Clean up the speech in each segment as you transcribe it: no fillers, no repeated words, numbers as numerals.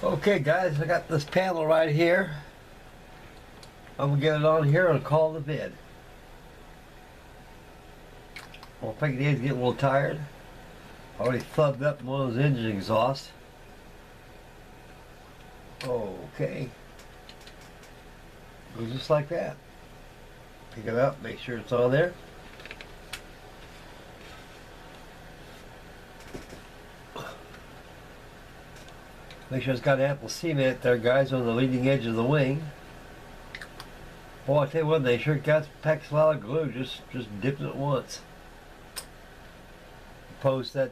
Okay guys, I got this panel right here. I'm gonna get it on here and call the vid. Well, Frankie is getting a little tired. I already thubbed up one of those engine exhausts. Okay. Goes just like that. Pick it up, make sure it's on there. Make sure it's got ample cement there, guys, on the leading edge of the wing. Boy, I tell you what, they sure packs a lot of glue just dipping it once. Post that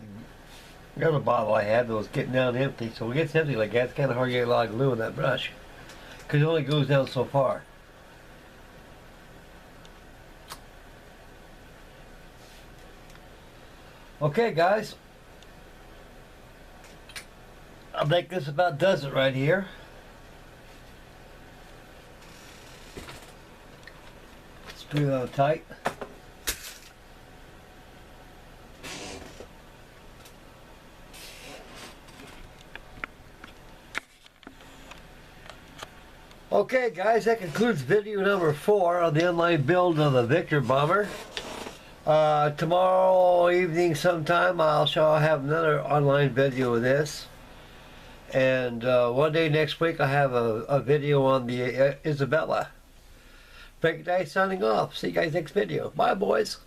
the other bottle I had that was getting down empty, so when it gets empty like that, it's kind of hard to get a lot of glue in that brush because it only goes down so far. Okay, guys. I think this about does it right here. Screw it on tight. Okay guys, that concludes video number 4 on the online build of the Victor bomber. Tomorrow evening sometime I'll have another online video of this. And one day next week I'll have a video on the Isabella. Frankie signing off. See you guys next video. Bye boys.